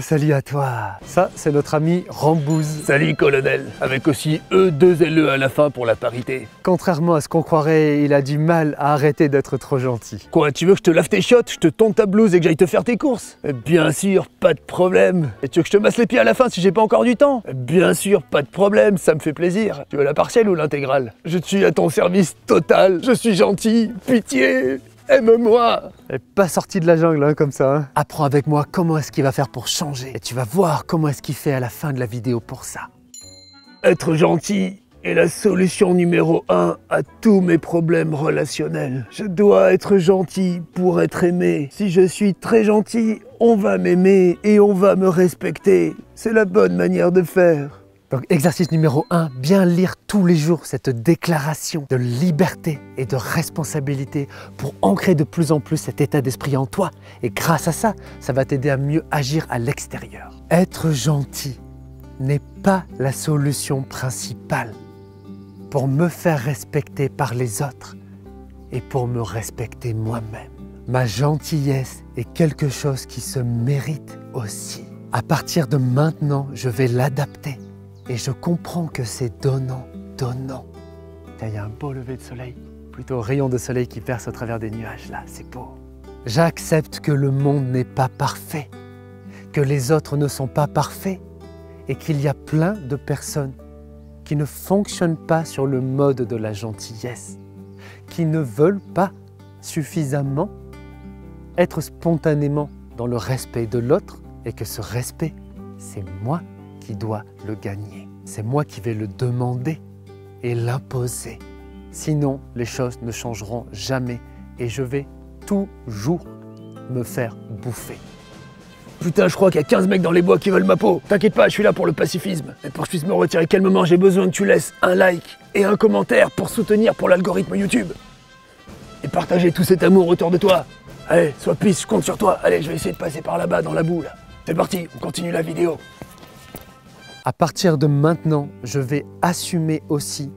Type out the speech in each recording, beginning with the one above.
Salut à toi. Ça, c'est notre ami Rambouze. Salut colonel, avec aussi E2LE à la fin pour la parité. Contrairement à ce qu'on croirait, il a du mal à arrêter d'être trop gentil. Quoi, tu veux que je te lave tes chiottes, je te tonde ta blouse et que j'aille te faire tes courses? Bien sûr, pas de problème. Et tu veux que je te masse les pieds à la fin si j'ai pas encore du temps? Bien sûr, pas de problème, ça me fait plaisir. Tu veux la partielle ou l'intégrale? Je suis à ton service total, je suis gentil, pitié, aime-moi. Elle est pas sorti de la jungle hein, comme ça. Hein. Apprends avec moi comment est-ce qu'il va faire pour changer. Et tu vas voir comment est-ce qu'il fait à la fin de la vidéo pour ça. Être gentil est la solution numéro 1 à tous mes problèmes relationnels. Je dois être gentil pour être aimé. Si je suis très gentil, on va m'aimer et on va me respecter. C'est la bonne manière de faire. Donc exercice numéro 1, bien lire tous les jours cette déclaration de liberté et de responsabilité pour ancrer de plus en plus cet état d'esprit en toi. Et grâce à ça, ça va t'aider à mieux agir à l'extérieur. Être gentil n'est pas la solution principale pour me faire respecter par les autres et pour me respecter moi-même. Ma gentillesse est quelque chose qui se mérite aussi. À partir de maintenant, je vais l'adapter. Et je comprends que c'est donnant. Il y a un beau lever de soleil, plutôt rayon de soleil qui perce au travers des nuages là, c'est beau. J'accepte que le monde n'est pas parfait, que les autres ne sont pas parfaits et qu'il y a plein de personnes qui ne fonctionnent pas sur le mode de la gentillesse, qui ne veulent pas suffisamment être spontanément dans le respect de l'autre et que ce respect, c'est moi qui dois le gagner. C'est moi qui vais le demander et l'imposer. Sinon, les choses ne changeront jamais et je vais toujours me faire bouffer. Putain, je crois qu'il y a 15 mecs dans les bois qui veulent ma peau. T'inquiète pas, je suis là pour le pacifisme. Et pour que je puisse me retirer calmement, j'ai besoin que tu laisses un like et un commentaire pour soutenir pour l'algorithme YouTube. Et partager tout cet amour autour de toi. Allez, sois pisse, je compte sur toi. Allez, je vais essayer de passer par là-bas dans la boue là. C'est parti, on continue la vidéo. À partir de maintenant, je vais assumer aussi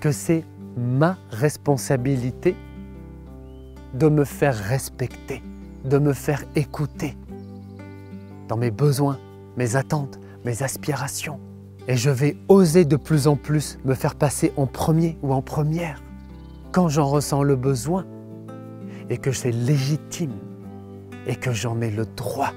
que c'est ma responsabilité de me faire respecter, de me faire écouter dans mes besoins, mes attentes, mes aspirations. Et je vais oser de plus en plus me faire passer en premier ou en première quand j'en ressens le besoin et que c'est légitime et que j'en ai le droit.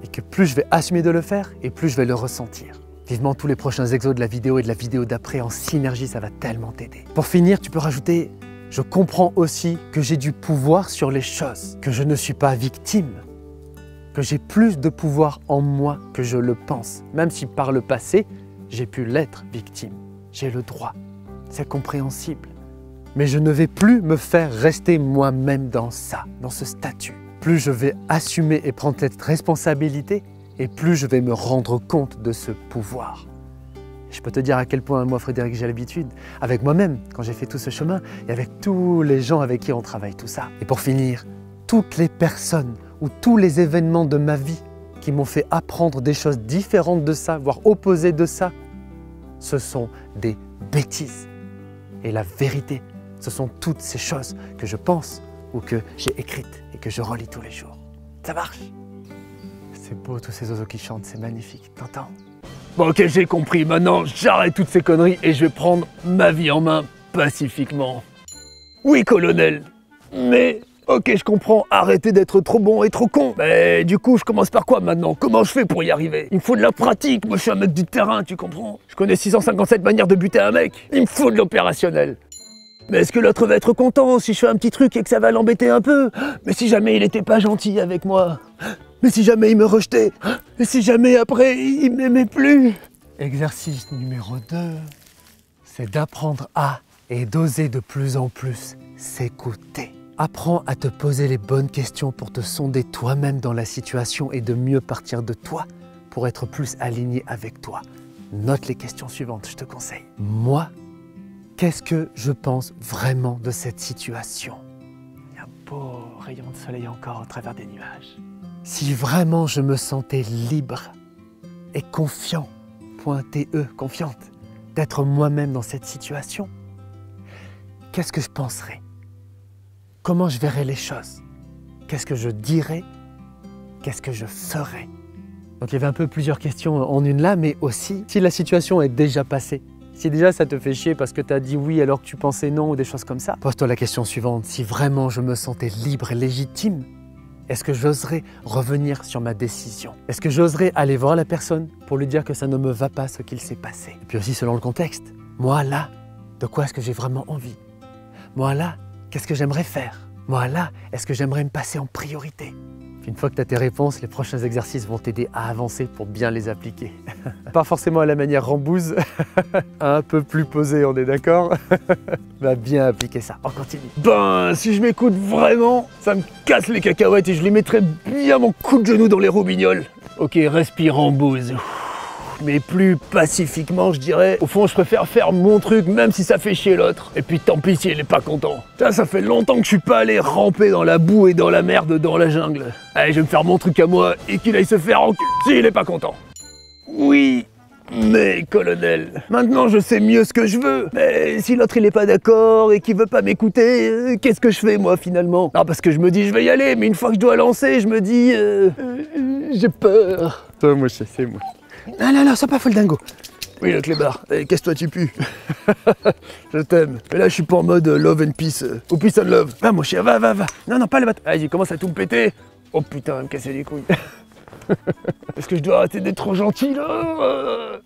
Et que plus je vais assumer de le faire, et plus je vais le ressentir. Vivement tous les prochains exos de la vidéo et de la vidéo d'après en synergie, ça va tellement t'aider. Pour finir, tu peux rajouter « Je comprends aussi que j'ai du pouvoir sur les choses, que je ne suis pas victime, que j'ai plus de pouvoir en moi que je le pense, même si par le passé, j'ai pu l'être victime. J'ai le droit, c'est compréhensible. Mais je ne vais plus me faire rester moi-même dans ça, dans ce statut. Plus je vais assumer et prendre cette responsabilité, et plus je vais me rendre compte de ce pouvoir. Je peux te dire à quel point, moi, Frédéric, j'ai l'habitude, avec moi-même, quand j'ai fait tout ce chemin, et avec tous les gens avec qui on travaille tout ça. Et pour finir, toutes les personnes ou tous les événements de ma vie qui m'ont fait apprendre des choses différentes de ça, voire opposées de ça, ce sont des bêtises. Et la vérité, ce sont toutes ces choses que je pense ou que j'ai écrites et que je relis tous les jours. Ça marche? C'est beau tous ces oiseaux qui chantent, c'est magnifique, t'entends? Bon ok, j'ai compris, maintenant j'arrête toutes ces conneries et je vais prendre ma vie en main pacifiquement. Oui colonel, mais ok je comprends, arrêtez d'être trop bon et trop con. Mais du coup je commence par quoi maintenant? Comment je fais pour y arriver? Il me faut de la pratique, moi je suis un mec du terrain, tu comprends? Je connais 657 manières de buter un mec, il me faut de l'opérationnel. Mais est-ce que l'autre va être content si je fais un petit truc et que ça va l'embêter un peu? Mais si jamais il était pas gentil avec moi? Mais si jamais il me rejetait? Et si jamais après il m'aimait plus? Exercice numéro 2, c'est d'apprendre à et d'oser de plus en plus s'écouter. Apprends à te poser les bonnes questions pour te sonder toi-même dans la situation et de mieux partir de toi pour être plus aligné avec toi. Note les questions suivantes, je te conseille. Moi, qu'est-ce que je pense vraiment de cette situation? Il y a un beau rayon de soleil encore au travers des nuages. Si vraiment je me sentais libre et confiant, .te, confiante, d'être moi-même dans cette situation, qu'est-ce que je penserais? Comment je verrais les choses? Qu'est-ce que je dirais? Qu'est-ce que je ferais? Donc il y avait un peu plusieurs questions en une là, mais aussi si la situation est déjà passée. Si déjà ça te fait chier parce que tu as dit oui alors que tu pensais non ou des choses comme ça, pose-toi la question suivante. Si vraiment je me sentais libre et légitime, est-ce que j'oserais revenir sur ma décision? Est-ce que j'oserais aller voir la personne pour lui dire que ça ne me va pas ce qu'il s'est passé? Et puis aussi selon le contexte, moi là, de quoi est-ce que j'ai vraiment envie? Moi là, qu'est-ce que j'aimerais faire? Moi là, est-ce que j'aimerais me passer en priorité? Une fois que tu as tes réponses, les prochains exercices vont t'aider à avancer pour bien les appliquer. Pas forcément à la manière Rambouze, un peu plus posé, on est d'accord? Va bien appliquer ça, on continue. Ben, si je m'écoute vraiment, ça me casse les cacahuètes et je les mettrais bien mon coup de genou dans les roubignoles. Ok, respire Rambouze. Mais plus pacifiquement, je dirais. Au fond, je préfère faire mon truc, même si ça fait chier l'autre. Et puis tant pis si il est pas content. Ça fait longtemps que je suis pas allé ramper dans la boue et dans la merde dans la jungle. Allez, je vais me faire mon truc à moi et qu'il aille se faire enculer s'il est pas content. Oui, mais colonel, maintenant je sais mieux ce que je veux. Mais si l'autre il est pas d'accord et qu'il veut pas m'écouter, qu'est-ce que je fais moi finalement? Non, parce que je me dis je vais y aller, mais une fois que je dois lancer, je me dis j'ai peur. Toi, moi, c'est moi. Non, sois pas folle dingo. Oui, le clébard, qu'est-ce que toi tu pues? Je t'aime. Mais là, je suis pas en mode love and peace. Ou peace and love. Va, mon chien, va. Non, pas le bateau. Vas-y, commence à tout me péter. Oh putain, va me casser les couilles. Est-ce que je dois arrêter d'être trop gentil, là?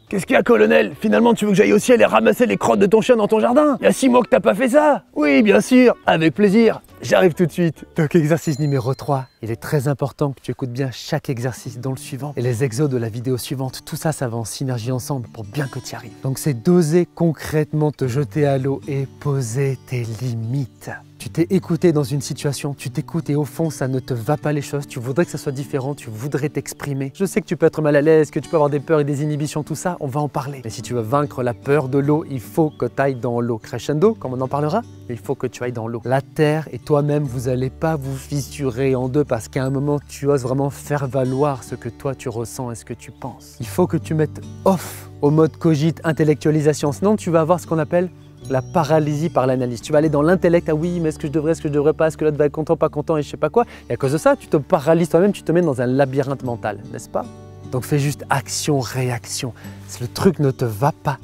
Qu'est-ce qu'il y a, colonel? Finalement, tu veux que j'aille au ciel et ramasser les crottes de ton chien dans ton jardin? Il y a 6 mois que t'as pas fait ça? Oui, bien sûr, avec plaisir. J'arrive tout de suite. Donc exercice numéro 3, il est très important que tu écoutes bien chaque exercice dont le suivant et les exos de la vidéo suivante. Tout ça, ça va en synergie ensemble pour bien que tu y arrives. Donc c'est d'oser concrètement te jeter à l'eau et poser tes limites. Tu t'es écouté dans une situation, tu t'écoutes et au fond ça ne te va pas les choses, tu voudrais que ça soit différent, tu voudrais t'exprimer. Je sais que tu peux être mal à l'aise, que tu peux avoir des peurs et des inhibitions, tout ça, on va en parler. Mais si tu veux vaincre la peur de l'eau, il faut que tu ailles dans l'eau. Crescendo, comme on en parlera, mais il faut que tu ailles dans l'eau. La terre et toi-même, vous n'allez pas vous fissurer en deux parce qu'à un moment tu oses vraiment faire valoir ce que toi tu ressens et ce que tu penses. Il faut que tu mettes off au mode cogite, intellectualisation, sinon tu vas avoir ce qu'on appelle la paralysie par l'analyse. Tu vas aller dans l'intellect, ah oui, mais est-ce que je devrais pas, est-ce que l'autre va être content, pas content et je sais pas quoi. Et à cause de ça, tu te paralyses toi-même, tu te mets dans un labyrinthe mental, n'est-ce pas? Donc fais juste action-réaction. Si le truc ne te va pas,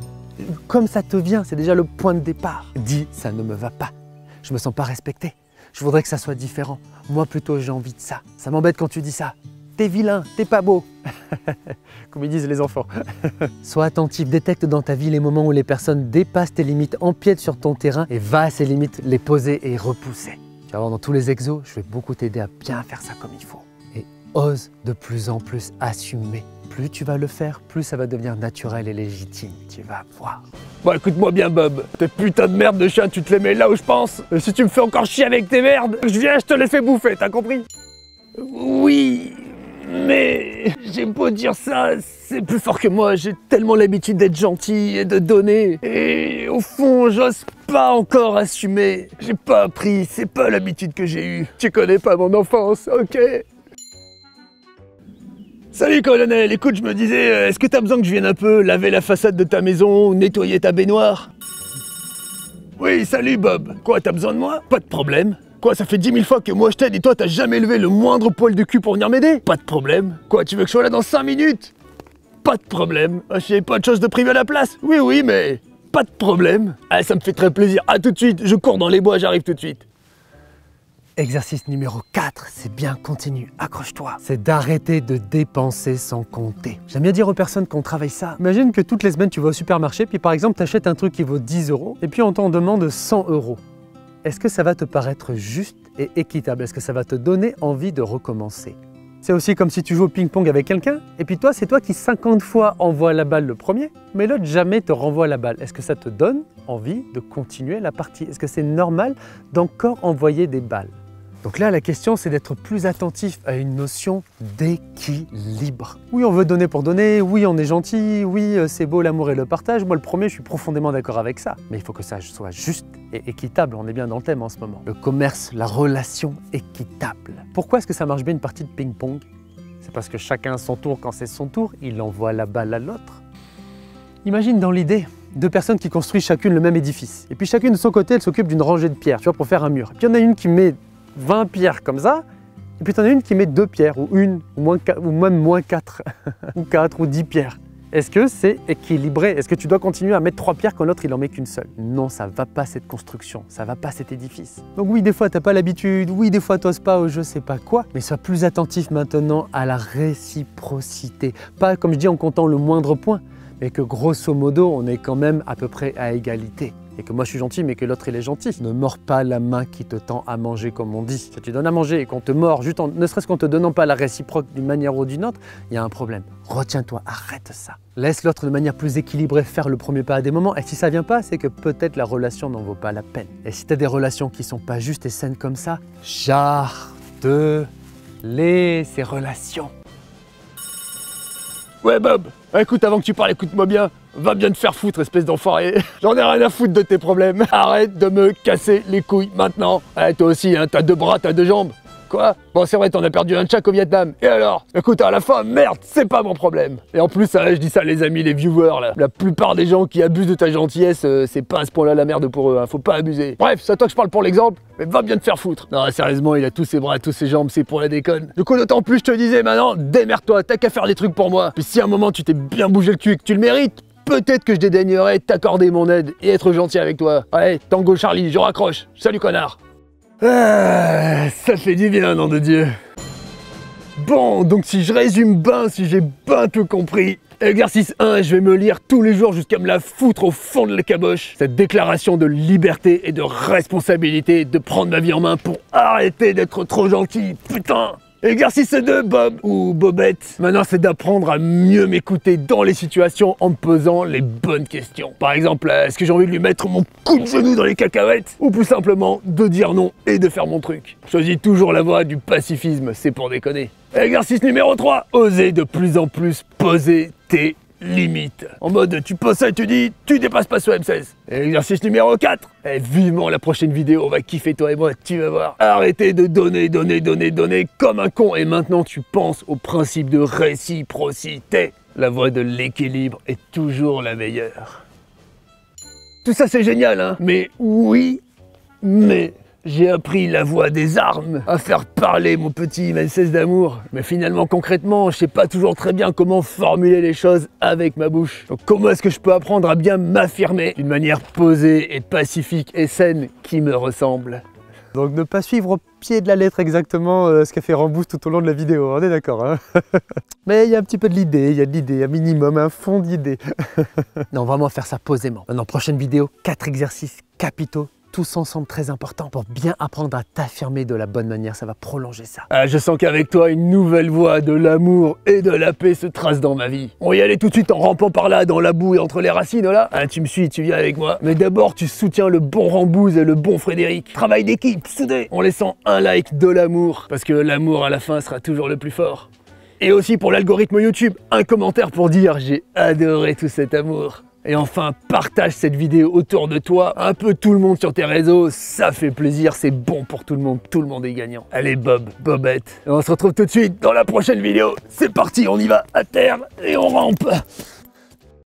comme ça te vient, c'est déjà le point de départ. Dis, ça ne me va pas. Je me sens pas respecté. Je voudrais que ça soit différent. Moi plutôt, j'ai envie de ça. Ça m'embête quand tu dis ça. T'es vilain, t'es pas beau. Comme ils disent les enfants. Sois attentif, détecte dans ta vie les moments où les personnes dépassent tes limites, empiètent sur ton terrain et va à ces limites les poser et repousser. Tu vas voir dans tous les exos, je vais beaucoup t'aider à bien faire ça comme il faut. Et ose de plus en plus assumer. Plus tu vas le faire, plus ça va devenir naturel et légitime. Tu vas voir. Bon, écoute-moi bien, Bob. Tes putains de merde de chien, tu te les mets là où je pense. Et si tu me fais encore chier avec tes merdes, je viens, je te les fais bouffer, t'as compris? Oui, mais j'ai beau dire ça, c'est plus fort que moi. J'ai tellement l'habitude d'être gentil et de donner. Et au fond, j'ose pas encore assumer. J'ai pas appris, c'est pas l'habitude que j'ai eue. Tu connais pas mon enfance, ok? Salut colonel, écoute, je me disais, est-ce que t'as besoin que je vienne un peu laver la façade de ta maison ou nettoyer ta baignoire? Oui, salut Bob. Quoi, t'as besoin de moi? Pas de problème. Quoi, ça fait 10 000 fois que moi je t'aide et toi t'as jamais levé le moindre poil de cul pour venir m'aider? Pas de problème. Quoi, tu veux que je sois là dans 5 minutes? Pas de problème. J'ai pas de chose de privé à la place? Oui, mais pas de problème. Ah, ça me fait très plaisir. À tout de suite, je cours dans les bois, j'arrive tout de suite. Exercice numéro 4, c'est bien, continue, accroche-toi. C'est d'arrêter de dépenser sans compter. J'aime bien dire aux personnes qu'on travaille ça. Imagine que toutes les semaines tu vas au supermarché, puis par exemple tu achètes un truc qui vaut 10 €, et puis on t'en demande 100 €. Est-ce que ça va te paraître juste et équitable? Est-ce que ça va te donner envie de recommencer? C'est aussi comme si tu joues au ping-pong avec quelqu'un, et puis toi, c'est toi qui 50 fois envoie la balle le premier, mais l'autre jamais te renvoie la balle. Est-ce que ça te donne envie de continuer la partie? Est-ce que c'est normal d'encore envoyer des balles? Donc là, la question, c'est d'être plus attentif à une notion d'équilibre. Oui, on veut donner pour donner, oui, on est gentil, oui, c'est beau l'amour et le partage. Moi, le premier, je suis profondément d'accord avec ça. Mais il faut que ça soit juste et équitable. On est bien dans le thème en ce moment. Le commerce, la relation équitable. Pourquoi est-ce que ça marche bien une partie de ping-pong? C'est parce que chacun à son tour, quand c'est son tour, il envoie la balle à l'autre. Imagine dans l'idée, 2 personnes qui construisent chacune le même édifice. Et puis chacune de son côté, elle s'occupe d'une rangée de pierres, tu vois, pour faire un mur. Et puis il y en a une qui met 20 pierres comme ça, Et puis t'en as une qui met 2 pierres, ou une, ou même moins 4, ou 4, ou 10 pierres. Est-ce que c'est équilibré? Est-ce que tu dois continuer à mettre 3 pierres quand l'autre il en met qu'une seule? Non, ça va pas cette construction, ça va pas cet édifice. Donc oui, des fois t'as pas l'habitude, oui, des fois t'oses pas au je sais pas quoi, mais sois plus attentif maintenant à la réciprocité. Pas comme je dis en comptant le moindre point, mais que grosso modo on est quand même à peu près à égalité. Et que moi je suis gentil mais que l'autre il est gentil. Ne mords pas la main qui te tend à manger comme on dit. Si tu donnes à manger et qu'on te mord, juste ne serait-ce qu'en te donnant pas la réciproque d'une manière ou d'une autre, il y a un problème. Retiens-toi, arrête ça. Laisse l'autre de manière plus équilibrée faire le premier pas à des moments. Et si ça vient pas, c'est que peut-être la relation n'en vaut pas la peine. Et si tu as des relations qui sont pas justes et saines comme ça, jarte-les ces relations. Ouais Bob, écoute, avant que tu parles, écoute-moi bien. Va bien te faire foutre, espèce d'enfoiré. J'en ai rien à foutre de tes problèmes. Arrête de me casser les couilles maintenant. Ouais, toi aussi, hein, t'as 2 bras, t'as 2 jambes. Quoi? Bon, c'est vrai, t'en as perdu un de chaque au Vietnam. Et alors? Écoute, à la fin, merde, c'est pas mon problème. Et en plus, je dis ça, les amis, les viewers, là. La plupart des gens qui abusent de ta gentillesse, c'est pas à ce point-là la merde pour eux, hein. Faut pas abuser. Bref, c'est à toi que je parle pour l'exemple, mais va bien te faire foutre. Non, sérieusement, il a tous ses bras, tous ses jambes, c'est pour la déconne. Du coup, d'autant plus, je te disais, maintenant, démerde-toi, t'as qu'à faire des trucs pour moi. Puis si à un moment, tu t'es bien bougé le cul et que tu le mérites, peut-être que je dédaignerais t'accorder mon aide et être gentil avec toi. Allez, Tango Charlie, je raccroche. Salut connard. Ah, ça fait du bien, nom de Dieu. Bon, donc si je résume ben, si j'ai ben tout compris, exercice 1, je vais me lire tous les jours jusqu'à me la foutre au fond de la caboche. Cette déclaration de liberté et de responsabilité de prendre ma vie en main pour arrêter d'être trop gentil, putain. Exercice 2, Bob ou Bobette. Maintenant, c'est d'apprendre à mieux m'écouter dans les situations en me posant les bonnes questions. Par exemple, est-ce que j'ai envie de lui mettre mon coup de genou dans les cacahuètes? Ou plus simplement, de dire non et de faire mon truc. Choisis toujours la voie du pacifisme, c'est pour déconner. Exercice numéro 3, oser de plus en plus poser tes limites. En mode, tu poses ça et tu dis, tu dépasses pas ce M16. Exercice numéro 4. Vivement la prochaine vidéo, on va kiffer toi et moi, tu vas voir. Arrêtez de donner comme un con. Et maintenant, tu penses au principe de réciprocité. La voie de l'équilibre est toujours la meilleure. Tout ça, c'est génial, hein. Mais oui, mais... j'ai appris la voie des armes, à faire parler mon petit M16 d'amour. Mais finalement, concrètement, je sais pas toujours très bien comment formuler les choses avec ma bouche. Donc comment est-ce que je peux apprendre à bien m'affirmer d'une manière posée et pacifique et saine qui me ressemble? Donc ne pas suivre au pied de la lettre exactement ce qu'a fait Rambousse tout au long de la vidéo, on est d'accord, hein? Mais il y a un petit peu de l'idée, il y a de l'idée, un minimum, un fond d'idée. Non, vraiment faire ça posément. Maintenant, prochaine vidéo, 4 exercices capitaux, tous ensemble très importants pour bien apprendre à t'affirmer de la bonne manière, ça va prolonger ça. Ah, je sens qu'avec toi, une nouvelle voie de l'amour et de la paix se trace dans ma vie. On va y aller tout de suite en rampant par là, dans la boue et entre les racines, là. Ah, tu me suis, tu viens avec moi. Mais d'abord, tu soutiens le bon Rambouze et le bon Frédéric. Travail d'équipe, soudé, en laissant un like de l'amour. Parce que l'amour, à la fin, sera toujours le plus fort. Et aussi pour l'algorithme YouTube, un commentaire pour dire « J'ai adoré tout cet amour ». Et enfin, partage cette vidéo autour de toi, un peu tout le monde sur tes réseaux, ça fait plaisir, c'est bon pour tout le monde est gagnant. Allez Bob, Bobette, et on se retrouve tout de suite dans la prochaine vidéo. C'est parti, on y va à terre et on rampe.